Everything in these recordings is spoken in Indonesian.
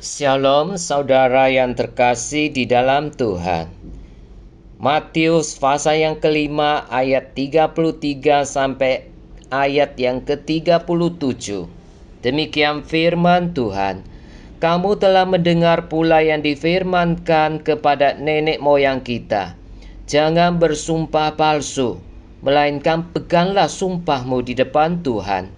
Shalom saudara yang terkasih di dalam Tuhan. Matius pasal yang kelima ayat 33 sampai ayat yang ke-37. Demikian firman Tuhan. Kamu telah mendengar pula yang difirmankan kepada nenek moyang kita. Jangan bersumpah palsu, melainkan peganglah sumpahmu di depan Tuhan.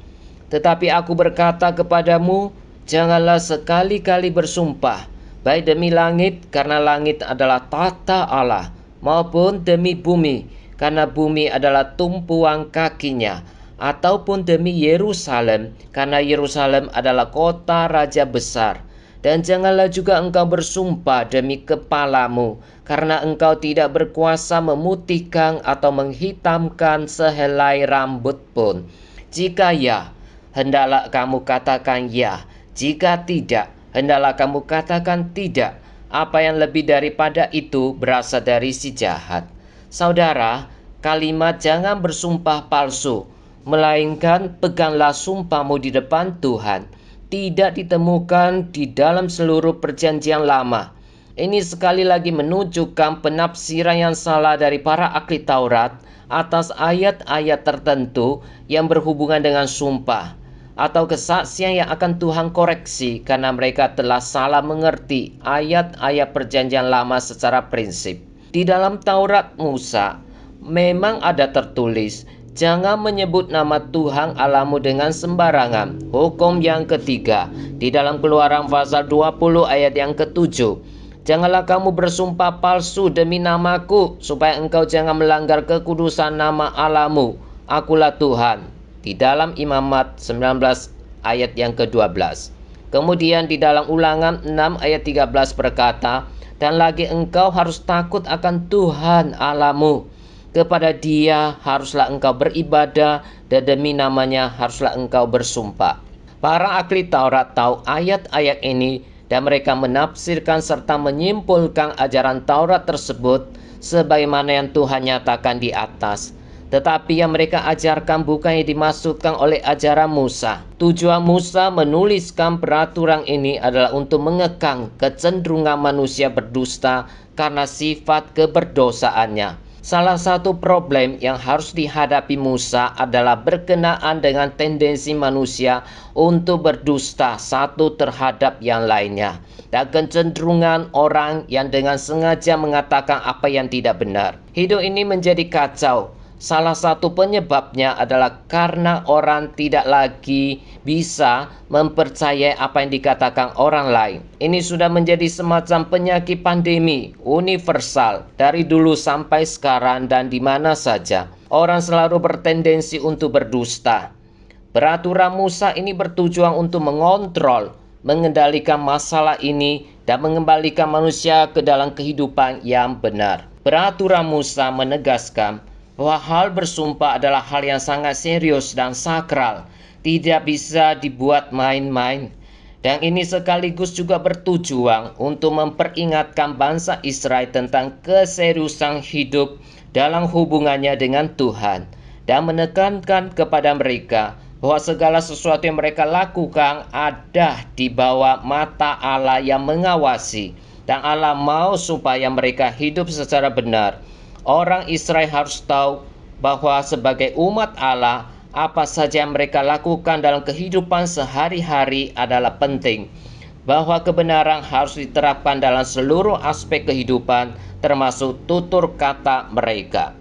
Tetapi aku berkata kepadamu, janganlah sekali-kali bersumpah, baik demi langit, karena langit adalah tata Allah, maupun demi bumi, karena bumi adalah tumpuan kakinya, ataupun demi Yerusalem, karena Yerusalem adalah kota raja besar. Dan janganlah juga engkau bersumpah demi kepalamu, karena engkau tidak berkuasa memutihkan atau menghitamkan sehelai rambut pun. Jika ya, hendaklah kamu katakan ya. Jika tidak, hendaklah kamu katakan tidak. Apa yang lebih daripada itu berasal dari si jahat. Saudara, kalimat jangan bersumpah palsu, melainkan peganglah sumpahmu di depan Tuhan, tidak ditemukan di dalam seluruh perjanjian lama. Ini sekali lagi menunjukkan penafsiran yang salah dari para ahli Taurat atas ayat-ayat tertentu yang berhubungan dengan sumpah atau kesaksian yang akan Tuhan koreksi karena mereka telah salah mengerti ayat-ayat perjanjian lama secara prinsip. Di dalam Taurat Musa memang ada tertulis, jangan menyebut nama Tuhan Allahmu dengan sembarangan. Hukum yang ketiga di dalam Keluaran pasal 20 ayat yang ke-7. Janganlah kamu bersumpah palsu demi namaku, supaya engkau jangan melanggar kekudusan nama Allahmu. Akulah Tuhan. Di dalam Imamat 19 ayat yang ke-12. Kemudian di dalam Ulangan 6 ayat 13 berkata, dan lagi engkau harus takut akan Tuhan Allahmu. Kepada Dia haruslah engkau beribadah, dan demi namanya haruslah engkau bersumpah. Para ahli Taurat tahu ayat-ayat ini, dan mereka menafsirkan serta menyimpulkan ajaran Taurat tersebut sebagaimana yang Tuhan nyatakan di atas. Tetapi yang mereka ajarkan bukan yang dimaksudkan oleh ajaran Musa. Tujuan Musa menuliskan peraturan ini adalah untuk mengekang kecenderungan manusia berdusta karena sifat keberdosaannya. Salah satu problem yang harus dihadapi Musa adalah berkenaan dengan tendensi manusia untuk berdusta satu terhadap yang lainnya, dan kecenderungan orang yang dengan sengaja mengatakan apa yang tidak benar. Hidup ini menjadi kacau. Salah satu penyebabnya adalah karena orang tidak lagi bisa mempercayai apa yang dikatakan orang lain. Ini sudah menjadi semacam penyakit pandemi universal dari dulu sampai sekarang dan di mana saja. Orang selalu bertendensi untuk berdusta. Peraturan Musa ini bertujuan untuk mengontrol, mengendalikan masalah ini dan mengembalikan manusia ke dalam kehidupan yang benar. Peraturan Musa menegaskan bahwa hal bersumpah adalah hal yang sangat serius dan sakral, tidak bisa dibuat main-main. Dan ini sekaligus juga bertujuan untuk memperingatkan bangsa Israel tentang keseriusan hidup dalam hubungannya dengan Tuhan, dan menekankan kepada mereka bahwa segala sesuatu yang mereka lakukan ada di bawah mata Allah yang mengawasi, dan Allah mau supaya mereka hidup secara benar. Orang Israel harus tahu bahwa sebagai umat Allah, apa saja yang mereka lakukan dalam kehidupan sehari-hari adalah penting. Bahwa kebenaran harus diterapkan dalam seluruh aspek kehidupan, termasuk tutur kata mereka.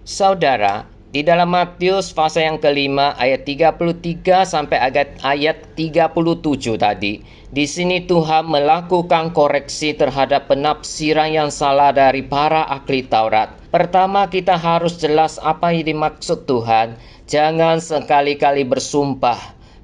Saudara, di dalam Matius pasal yang kelima ayat 33 sampai ayat 37 tadi, di sini Tuhan melakukan koreksi terhadap penafsiran yang salah dari para ahli Taurat. Pertama, kita harus jelas apa yang dimaksud Tuhan. Jangan sekali-kali bersumpah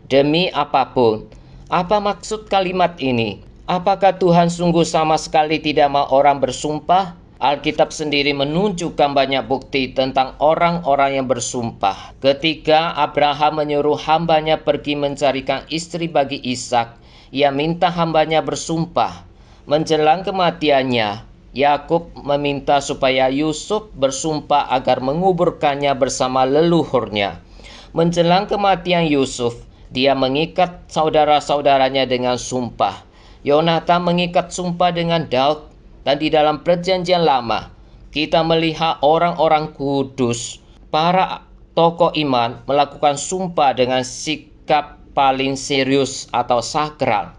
demi apapun. Apa maksud kalimat ini? Apakah Tuhan sungguh sama sekali tidak mau orang bersumpah? Alkitab sendiri menunjukkan banyak bukti tentang orang-orang yang bersumpah. Ketika Abraham menyuruh hambanya pergi mencarikan istri bagi Ishak, ia minta hambanya bersumpah. Menjelang kematiannya, Yakub meminta supaya Yusuf bersumpah agar menguburkannya bersama leluhurnya. Menjelang kematian Yusuf, dia mengikat saudara-saudaranya dengan sumpah. Yonatan mengikat sumpah dengan Daud, dan di dalam perjanjian lama kita melihat orang-orang kudus, para tokoh iman melakukan sumpah dengan sikap paling serius atau sakral.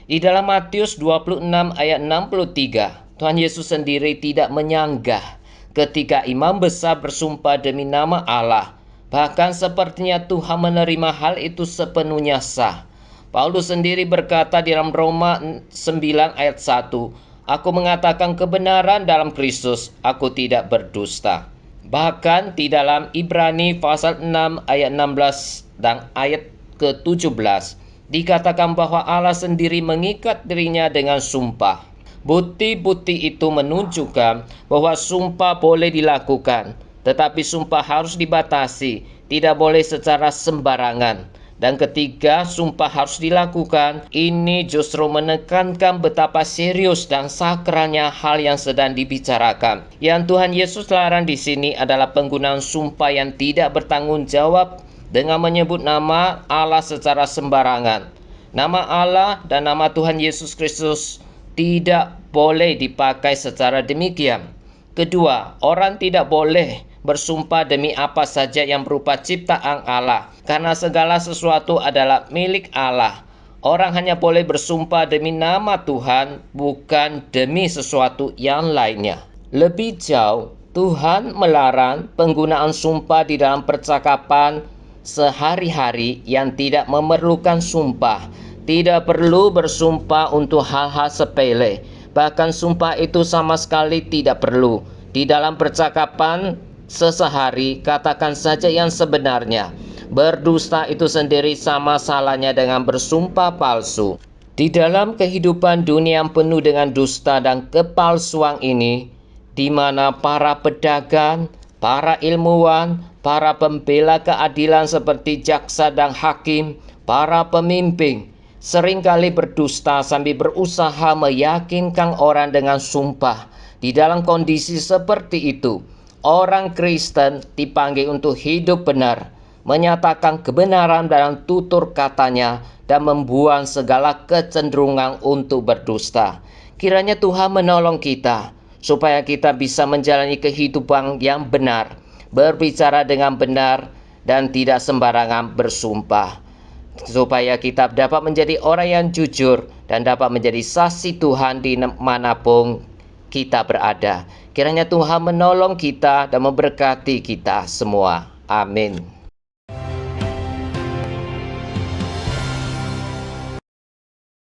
Di dalam Matius 26 ayat 63, Tuhan Yesus sendiri tidak menyanggah ketika imam besar bersumpah demi nama Allah. Bahkan sepertinya Tuhan menerima hal itu sepenuhnya sah. Paulus sendiri berkata di dalam Roma 9 ayat 1, "Aku mengatakan kebenaran dalam Kristus, aku tidak berdusta." Bahkan di dalam Ibrani pasal 6 ayat 16 dan ayat ke-17 dikatakan bahwa Allah sendiri mengikat dirinya dengan sumpah. Bukti-bukti itu menunjukkan bahwa sumpah boleh dilakukan, tetapi sumpah harus dibatasi, tidak boleh secara sembarangan. Dan ketika sumpah harus dilakukan, ini justru menekankan betapa serius dan sakralnya hal yang sedang dibicarakan. Yang Tuhan Yesus larang di sini adalah penggunaan sumpah yang tidak bertanggung jawab dengan menyebut nama Allah secara sembarangan. Nama Allah dan nama Tuhan Yesus Kristus tidak boleh dipakai secara demikian. Kedua, orang tidak boleh bersumpah demi apa saja yang berupa ciptaan Allah, karena segala sesuatu adalah milik Allah. Orang hanya boleh bersumpah demi nama Tuhan, bukan demi sesuatu yang lainnya. Lebih jauh, Tuhan melarang penggunaan sumpah di dalam percakapan sehari-hari yang tidak memerlukan sumpah. Tidak perlu bersumpah untuk hal-hal sepele. Bahkan sumpah itu sama sekali tidak perlu. Di dalam percakapan sehari, katakan saja yang sebenarnya. Berdusta itu sendiri sama salahnya dengan bersumpah palsu. Di dalam kehidupan dunia yang penuh dengan dusta dan kepalsuan ini, di mana para pedagang, para ilmuwan, para pembela keadilan seperti jaksa dan hakim, para pemimpin, seringkali berdusta sambil berusaha meyakinkan orang dengan sumpah. Di dalam kondisi seperti itu, orang Kristen dipanggil untuk hidup benar, menyatakan kebenaran dalam tutur katanya, dan membuang segala kecenderungan untuk berdusta. Kiranya Tuhan menolong kita, supaya kita bisa menjalani kehidupan yang benar, berbicara dengan benar, dan tidak sembarangan bersumpah. Supaya kita dapat menjadi orang yang jujur dan dapat menjadi saksi Tuhan di manapun kita berada. Kiranya Tuhan menolong kita dan memberkati kita semua. Amin.